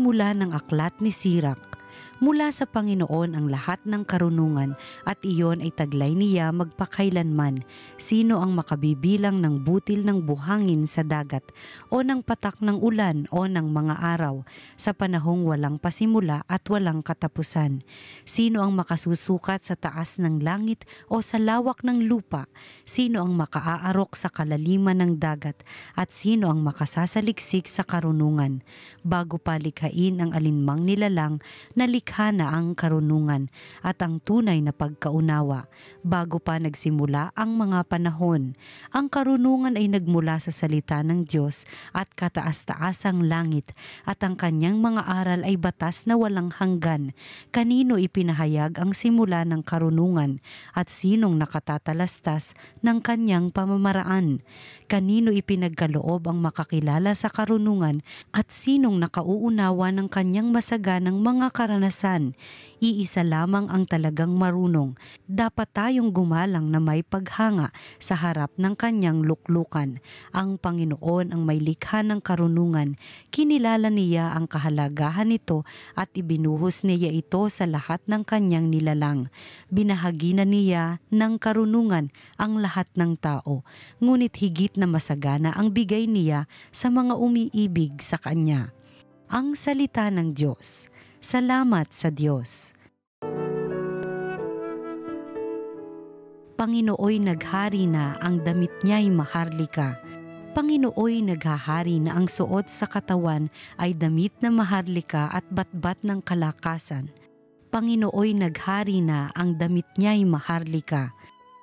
Simula ng aklat ni Sirach. Mula sa Panginoon ang lahat ng karunungan at iyon ay taglay niya magpakailanman. Sino ang makabibilang ng butil ng buhangin sa dagat o ng patak ng ulan o ng mga araw sa panahong walang pasimula at walang katapusan? Sino ang makasusukat sa taas ng langit o sa lawak ng lupa? Sino ang makaaarok sa kalaliman ng dagat at sino ang makasasaliksik sa karunungan? Bago palikhain ang alinmang nilalang, nalikha na ang karunungan at ang tunay na pagkaunawa. Bago pa nagsimula ang mga panahon, ang karunungan ay nagmula sa salita ng Diyos at kataas-taasang langit, at ang kanyang mga aral ay batas na walang hanggan. Kanino ipinahayag ang simula ng karunungan at sinong nakatatalastas ng kanyang pamamaraan? Kanino ipinagkaloob ang makakilala sa karunungan at sinong nakauunawa ng kanyang masaganang mga karanasan? Iisa lamang ang talagang marunong. Dapat tayong gumalang na may paghanga sa harap ng kanyang luklukan. Ang Panginoon ang may likha ng karunungan. Kinilala niya ang kahalagahan nito at ibinuhos niya ito sa lahat ng kanyang nilalang. Binahagi na niya ng karunungan ang lahat ng tao, ngunit higit na masagana ang bigay niya sa mga umiibig sa kanya. Ang salita ng Diyos. Salamat sa Diyos. Panginooy naghari na, ang damit niya'y maharlika. Panginooy naghahari na, ang suot sa katawan ay damit na maharlika at batbat ng kalakasan. Panginooy naghari na, ang damit niya'y maharlika.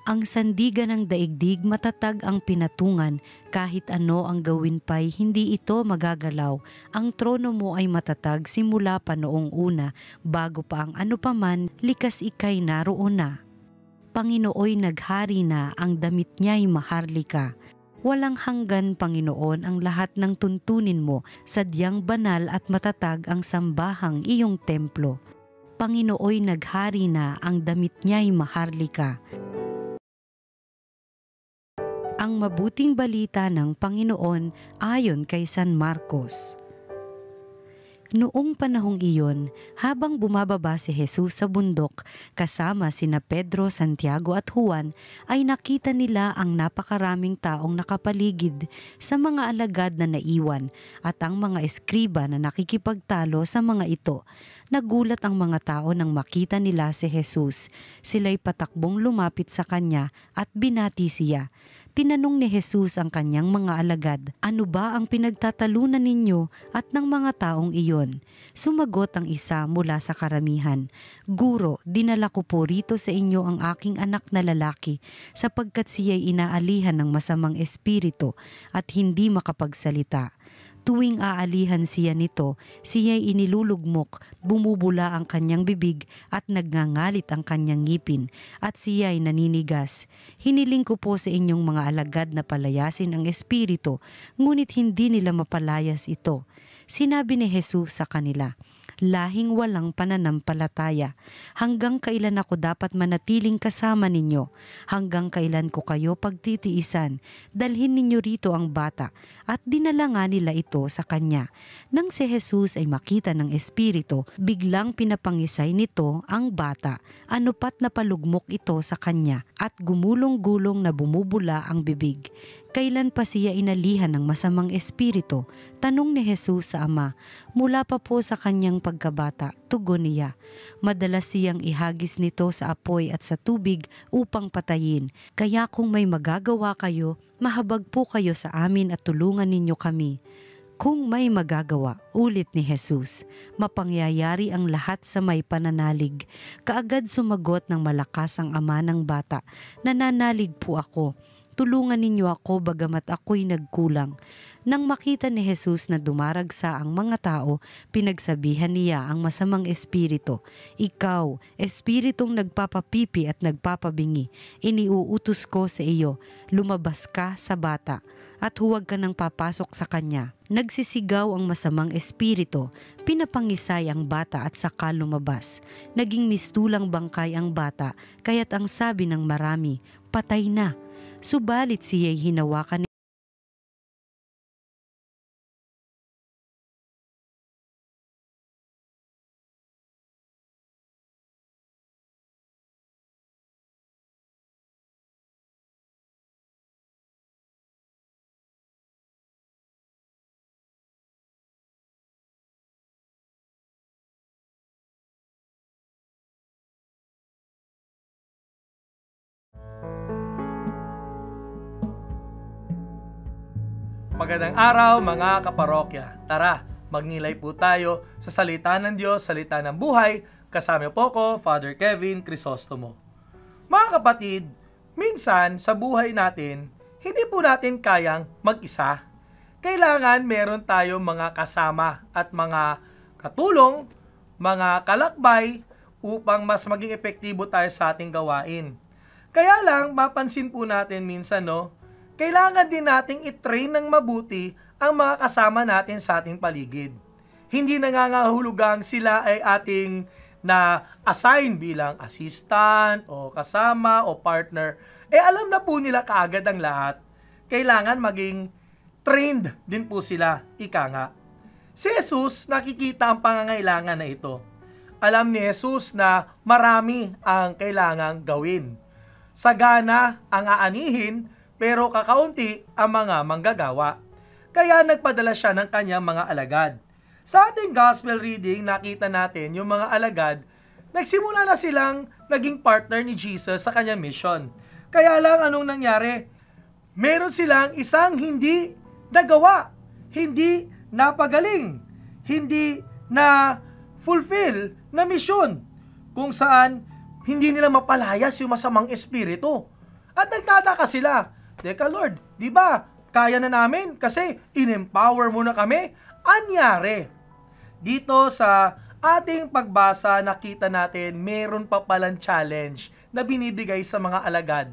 Ang sandigan ng daigdig matatag ang pinatungan, kahit ano ang gawin pa'y hindi ito magagalaw. Ang trono mo ay matatag simula pa noong una, bago pa ang ano paman, likas ika'y naroon na. Panginooy naghari na, ang damit niya'y maharlika. Walang hanggan, Panginoon, ang lahat ng tuntunin mo, sadyang banal at matatag ang sambahang iyong templo. Panginooy naghari na, ang damit niya'y maharlika. Ang mabuting balita ng Panginoon ayon kay San Marcos. Noong panahong iyon, habang bumababa si Jesus sa bundok kasama sina Pedro, Santiago at Juan, ay nakita nila ang napakaraming taong nakapaligid sa mga alagad na naiwan at ang mga eskriba na nakikipagtalo sa mga ito. Nagulat ang mga tao nang makita nila si Jesus. Sila'y patakbong lumapit sa kanya at binati siya. Tinanong ni Jesus ang kanyang mga alagad, "Ano ba ang pinagtatalunan ninyo?" At ng mga taong iyon, sumagot ang isa mula sa karamihan, "Guro, dinala ko po rito sa inyo ang aking anak na lalaki sapagkat siya'y inaalihan ng masamang espiritu at hindi makapagsalita. Tuwing aalihan siya nito, siya'y inilulugmok, bumubula ang kanyang bibig at nagngangalit ang kanyang ngipin, at siya'y naninigas. Hiniling ko po sa inyong mga alagad na palayasin ang espiritu, ngunit hindi nila mapalayas ito." Sinabi ni Jesus sa kanila, "Lahing walang pananampalataya. Hanggang kailan ako dapat manatiling kasama ninyo? Hanggang kailan ko kayo pagtitiisan? Dalhin ninyo rito ang bata." At dinala nga nila ito sa kanya. Nang si Jesus ay makita ng espiritu, biglang pinapangisay nito ang bata. Anupat na palugmok ito sa kanya at gumulong-gulong na bumubula ang bibig. Kailan pa siya inalihan ng masamang espiritu? Tanong ni Jesus sa ama. Mula pa po sa kanyang pagkabata, tugon niya. Madalas siyang ihagis nito sa apoy at sa tubig upang patayin. Kaya kung may magagawa kayo, mahabag po kayo sa amin at tulungan ninyo kami. Kung may magagawa, ulit ni Jesus, mapangyayari ang lahat sa may pananalig. Kaagad sumagot ng malakas ang ama ng bata, "Nananalig po ako. Tulungan ninyo ako bagamat ako'y nagkulang." Nang makita ni Jesus na dumaragsa ang mga tao, pinagsabihan niya ang masamang espiritu, "Ikaw, espiritong nagpapapipi at nagpapabingi, iniuutos ko sa iyo, lumabas ka sa bata at huwag ka nang papasok sa kanya." Nagsisigaw ang masamang espiritu, pinapangisay ang bata at saka lumabas. Naging mistulang bangkay ang bata, kaya't ang sabi ng marami, "Patay na." Subalit siya'y hinawakan Magandang araw mga kaparokya. Tara, magnilay po tayo sa salita ng Diyos, salita ng buhay. Kasama po ko, Father Kevin Crisostomo. Mga kapatid, minsan sa buhay natin, hindi po natin kayang mag-isa. Kailangan meron tayong mga kasama at mga katulong, mga kalakbay upang mas maging epektibo tayo sa ating gawain. Kaya lang, mapansin po natin minsan, kailangan din nating i-train ng mabuti ang mga kasama natin sa ating paligid. Hindi nangangahulugang sila ay ating na-assign bilang assistant o kasama o partner. Alam na po nila kaagad ang lahat. Kailangan maging trained din po sila, ika nga. Si Jesus nakikita ang pangangailangan na ito. Alam ni Jesus na marami ang kailangang gawin. Sagana ang aanihin, pero kakaunti ang mga manggagawa. Kaya nagpadala siya ng kanyang mga alagad. Sa ating gospel reading, nakita natin yung mga alagad, nagsimula na silang naging partner ni Jesus sa kanyang mission. Kaya lang anong nangyari? Meron silang isang hindi nagawa, hindi napagaling, hindi na fulfill na mission, kung saan hindi nila mapalayas yung masamang espiritu. At nagtataka sila, teka Lord, di ba kaya na namin kasi in-empower mo na kami? Anyari? Dito sa ating pagbasa, nakita natin meron pa palang challenge na binibigay sa mga alagad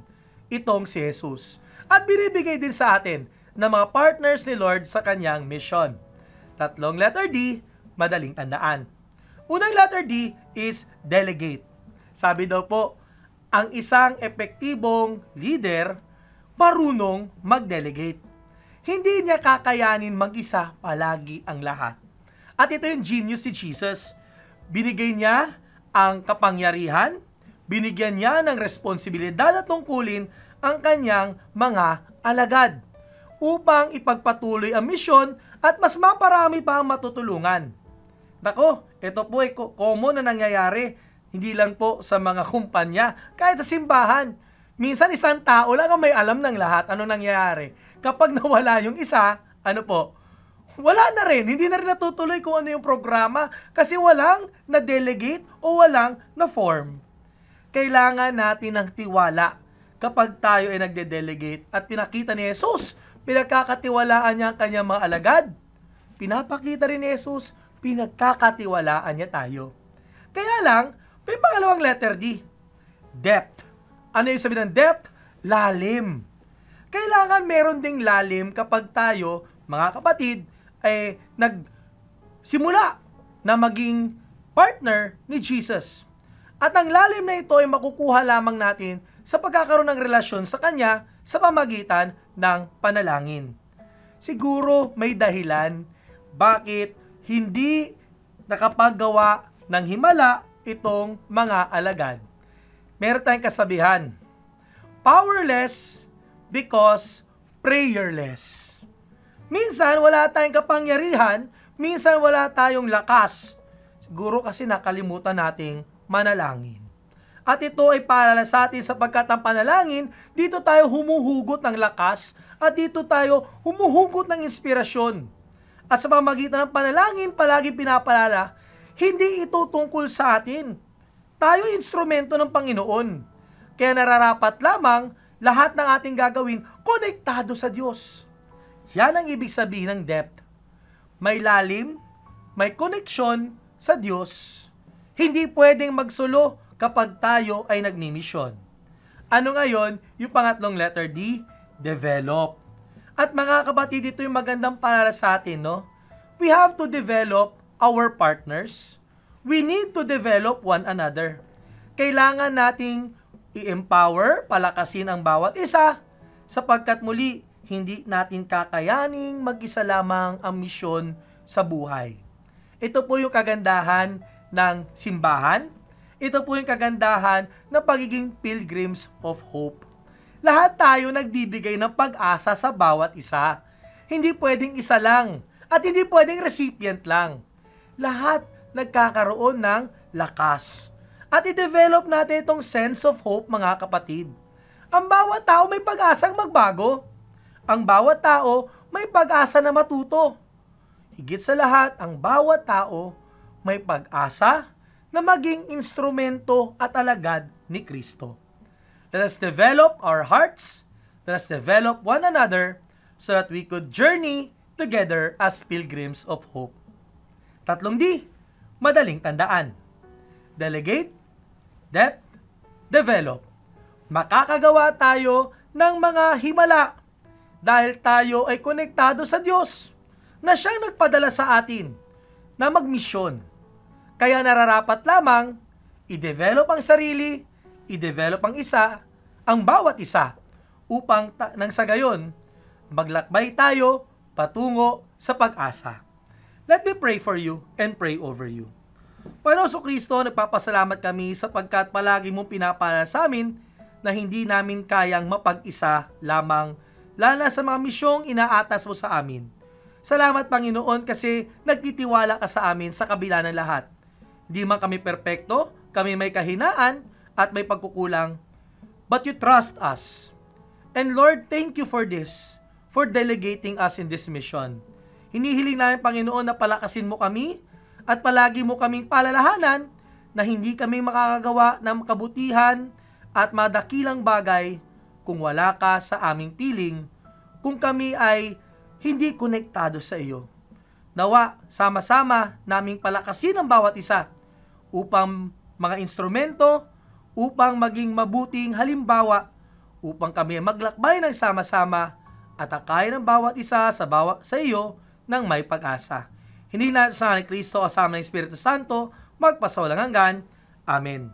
itong si Jesus. At binibigay din sa atin ng mga partners ni Lord sa kanyang mission. 3 letter D, madaling tandaan. Unang letter D is delegate. Sabi daw po, ang isang epektibong leader marunong mag-delegate. Hindi niya kakayanin mag-isa palagi ang lahat. At ito yung genius ni Jesus. Binigay niya ang kapangyarihan, binigyan niya ng responsibilidad at tungkulin ang kanyang mga alagad upang ipagpatuloy ang misyon at mas maparami pa ang matutulungan. Nako, ito po ay common na nangyayari, hindi lang po sa mga kumpanya, kahit sa simbahan. Minsan isang tao lang ang may alam ng lahat. Ano nangyayari? Kapag nawala yung isa, wala na rin. Hindi na rin natutuloy kung ano yung programa kasi walang na-delegate o walang na-form. Kailangan natin ng tiwala kapag tayo ay nagde-delegate at pinakita ni Jesus, pinagkakatiwalaan niya ang kanyang mga alagad. Pinapakita rin ni Jesus, pinagkakatiwalaan niya tayo. Kaya lang, may pangalawang letter D, depth. Ano yung sabi ng depth? Lalim. Kailangan meron ding lalim kapag tayo, mga kapatid, ay nagsimula na maging partner ni Jesus. At ang lalim na ito ay makukuha lamang natin sa pagkakaroon ng relasyon sa Kanya sa pamagitan ng panalangin. Siguro may dahilan bakit hindi nakapaggawa ng himala itong mga alagad. Meron tayong kasabihan, powerless because prayerless. Minsan wala tayong kapangyarihan, minsan wala tayong lakas. Siguro kasi nakalimutan nating manalangin. At ito ay paalala sa atin sapagkat ang panalangin, dito tayo humuhugot ng lakas at dito tayo humuhugot ng inspirasyon. At sa pamamagitan ng panalangin, palagi pinapaalala, hindi ito tungkol sa atin. Tayo instrumento ng Panginoon. Kaya nararapat lamang lahat ng ating gagawin konektado sa Diyos. Yan ang ibig sabihin ng depth. May lalim, may koneksyon sa Diyos. Hindi pwedeng magsulo kapag tayo ay nagmimisyon. Ano ngayon? Yung pangatlong letter D, develop. At mga kapatid, ito yung magandang paalala sa atin, We have to develop our partners. We need to develop one another. Kailangan nating i-empower, palakasin ang bawat isa, sapagkat muli, hindi natin kakayaning mag-isa lamang ang misyon sa buhay. Ito po yung kagandahan ng simbahan. Ito po yung kagandahan ng pagiging pilgrims of hope. Lahat tayo nagbibigay ng pag-asa sa bawat isa. Hindi pwedeng isa lang at hindi pwedeng recipient lang. Lahat nagkakaroon ng lakas. At i-develop natin itong sense of hope, mga kapatid. Ang bawat tao may pag-asang magbago. Ang bawat tao may pag-asa na matuto. Higit sa lahat, ang bawat tao may pag-asa na maging instrumento at alagad ni Kristo. Let us develop our hearts, let us develop one another so that we could journey together as pilgrims of hope. 3 D, madaling tandaan. Delegate, depth, develop. Makakagawa tayo ng mga himala dahil tayo ay konektado sa Diyos na siyang nagpadala sa atin na magmisyon. Kaya nararapat lamang i-develop ang sarili, i-develop ang bawat isa upang nang sa gayon maglakbay tayo patungo sa pag-asa. Let me pray for you and pray over you. Panginoon Kristo, nagpapasalamat kami sapagkat palagi mong pinapaalala sa amin na hindi namin kayang mapag-isa lamang, lalo sa mga misyong inaatas mo sa amin. Salamat Panginoon kasi nagtitiwala ka sa amin sa kabila ng lahat. Di man kami perpekto, kami may kahinaan at may pagkukulang, but you trust us. And Lord, thank you for this, for delegating us in this mission. Hinihiling namin Panginoon na palakasin mo kami at palagi mo kaming palalahanan na hindi kami makakagawa ng kabutihan at madakilang bagay kung wala ka sa aming piling, kung kami ay hindi konektado sa iyo. Nawa, sama-sama naming palakasin ang bawat isa upang mga instrumento, upang maging mabuting halimbawa, upang kami maglakbay ng sama-sama at akayin ng bawat isa sa iyo ng may pag-asa. Hindi natin sa ni Kristo kasama ng Espiritu Santo, magpasawalang hanggan. Amen.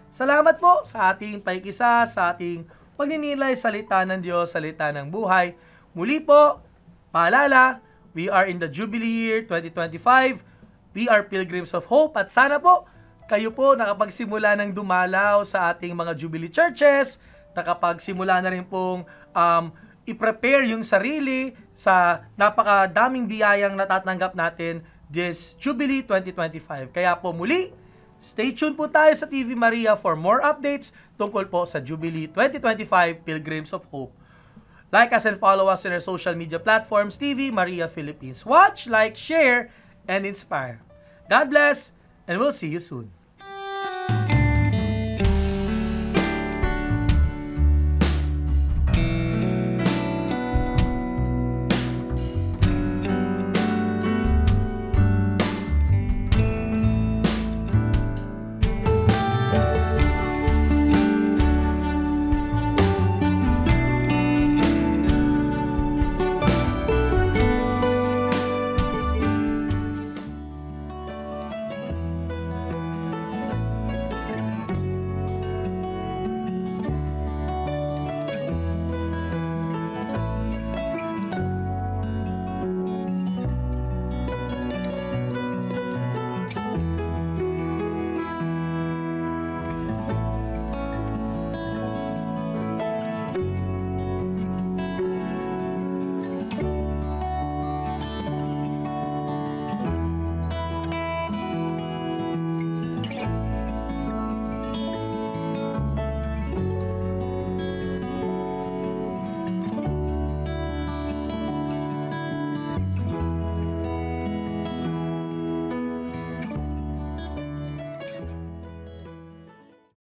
Salamat po sa ating paikisa, sa ating pagninilay salita ng Diyos, salita ng buhay. Muli po, paalala, we are in the Jubilee year 2025. We are Pilgrims of Hope at sana po kayo po nakapagsimula ng dumalaw sa ating mga Jubilee churches, nakapagsimula na rin pong i-prepare yung sarili sa napakadaming biyayang natatanggap natin this Jubilee 2025. Kaya po muli, stay tuned po tayo sa TV Maria for more updates tungkol po sa Jubilee 2025 Pilgrims of Hope. Like us and follow us in our social media platforms, TV Maria Philippines. Watch, like, share, and inspire. God bless, and we'll see you soon.